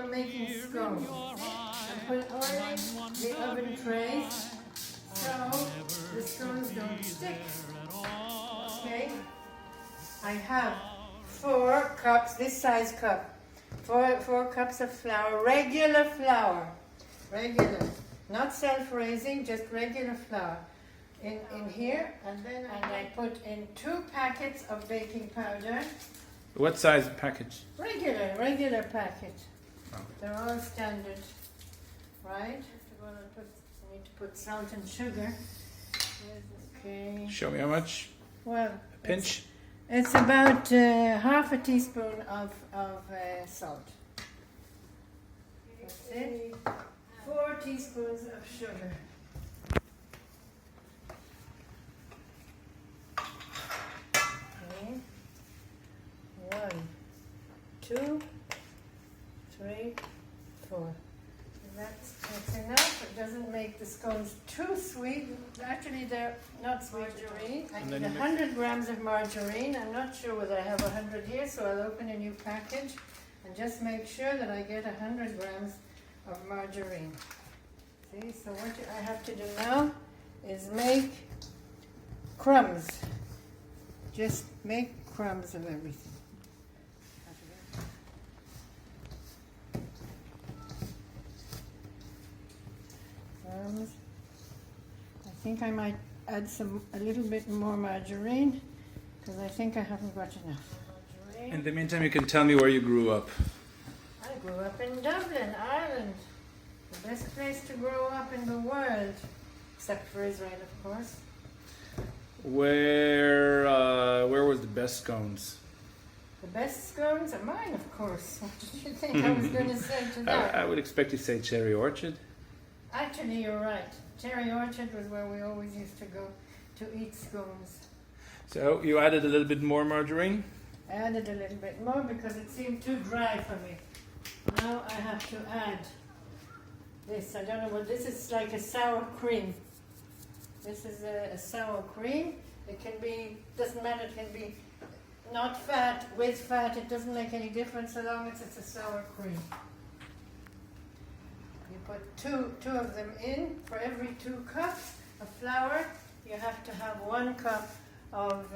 I'm making scones. I'm oiling the oven trays so the scones don't stick. Okay? I have 4 cups, this size cup, 4 cups of flour, regular, not self-raising, just regular flour in here, and I put in 2 packets of baking powder. What size package? Regular packet. Oh. They're all standard, right? I need to put salt and sugar. Okay. Show me how much. Well, A pinch. It's about half a teaspoon of salt. That's it. 4 teaspoons of sugar. Okay. 1, 2, 3, 4. That's enough. It doesn't make the scones too sweet. Actually, they're not sweet. Margarine. I need 100 grams of margarine. I'm not sure whether I have 100 here, so I'll open a new package and just make sure that I get 100 grams of margarine. See, so what I have to do now is make crumbs. Just make crumbs of everything. I think I might add a little bit more margarine because I think I haven't got enough margarine. In the meantime, you can tell me where you grew up. I grew up in Dublin, Ireland. The best place to grow up in the world, except for Israel, of course. Where was the best scones? The best scones are mine, of course. What did you think I was going to say to that? I would expect you to say Cherry Orchard. Actually, you're right. Cherry Orchard was where we always used to go to eat scones. So you added a little bit more margarine? I added a little bit more because it seemed too dry for me. Now I have to add this. I don't know what this is. Like a sour cream. This is a sour cream. It can be, doesn't matter, it can be not fat, with fat. It doesn't make any difference so long as it's a sour cream. You put two of them in. For every 2 cups of flour, you have to have 1 cup of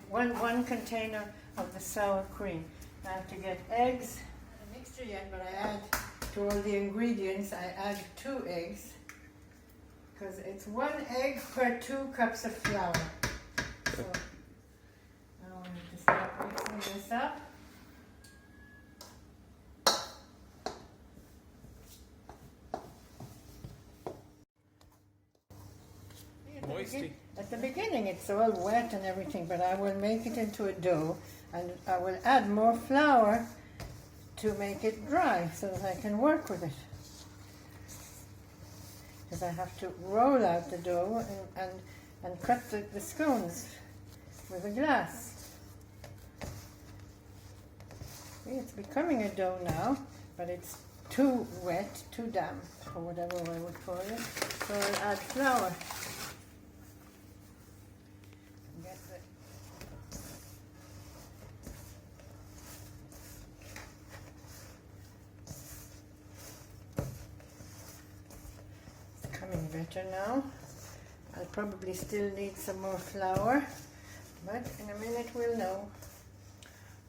one container of the sour cream. I have to get eggs. The mixture yet, but I add to all the ingredients. I add 2 eggs because it's 1 egg per 2 cups of flour. So now I need to start mixing this up. Moisty. At the beginning it's all wet and everything, but I will make it into a dough and I will add more flour to make it dry so that I can work with it. Because I have to roll out the dough and cut the scones with a glass. See, it's becoming a dough now, but it's too wet, too damp, or whatever I would call it. So I'll add flour. Better now. I'll probably still need some more flour, but in a minute we'll know.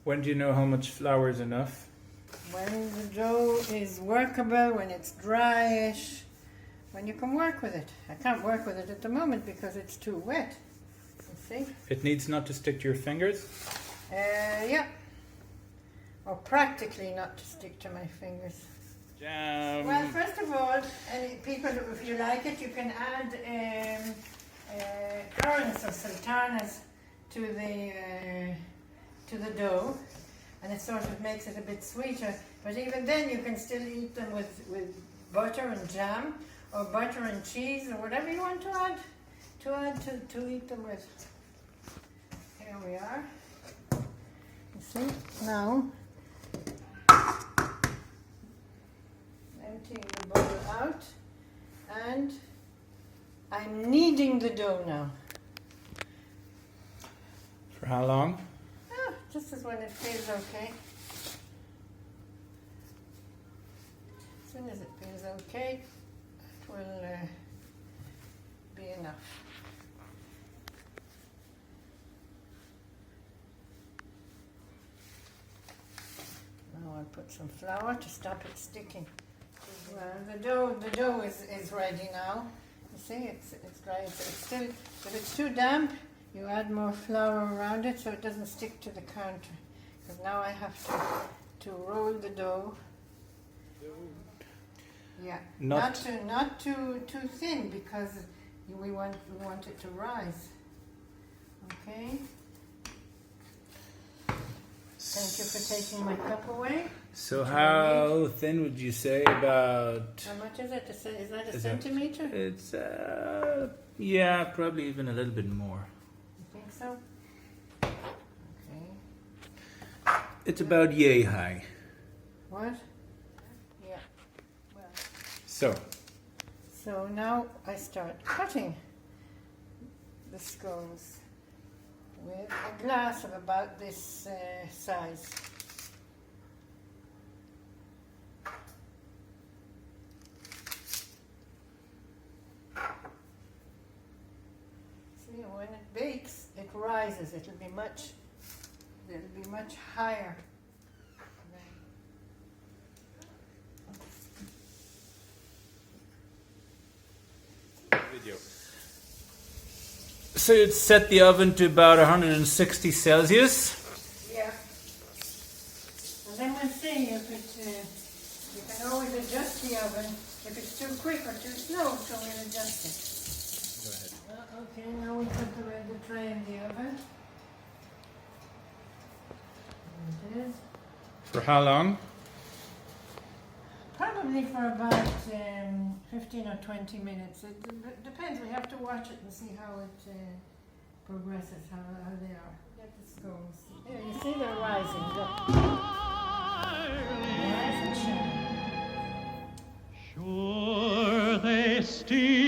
When do you know how much flour is enough? When the dough is workable, when it's dryish, when you can work with it. I can't work with it at the moment because it's too wet. You see? It needs not to stick to your fingers? Yeah. Or practically not to stick to my fingers. Well, first of all, people, if you like it, you can add currants or sultanas to the dough, and it sort of makes it a bit sweeter. But even then, you can still eat them with butter and jam, or butter and cheese, or whatever you want to add to eat them with. Here we are. You see now. Emptying the bowl out, and I'm kneading the dough now. For how long? Just as when it feels okay. soon as it feels okay, it will be enough. Now I'll put some flour to stop it sticking. Well, the dough is ready now. You see, it's dry. It's still, if it's too damp, you add more flour around it so it doesn't stick to the counter. Because now I have to roll the dough. Yeah, not too thin because we want it to rise. Okay. Thank you for taking my cup away. So how thin would you say? About... How much is it? Is that a centimeter? It's, yeah, probably even a little bit more. You think so? Okay. It's about yay high. What? Yeah. Well. So now I start cutting the scones with a glass of about this size. See, when it bakes, it rises. It'll be much higher. Video. So you'd set the oven to about 160 Celsius. Yeah. And then we'll see if it, you can always adjust the oven if it's too quick or too slow, so we'll adjust it. Go ahead. Okay, now we put the tray in the oven. There it is. For how long? Probably for about 15 or 20 minutes. It depends. We have to watch it and see how it progresses, how they are. Get the scones. There, you see they're rising. Look. Rise and shine. Sure they steal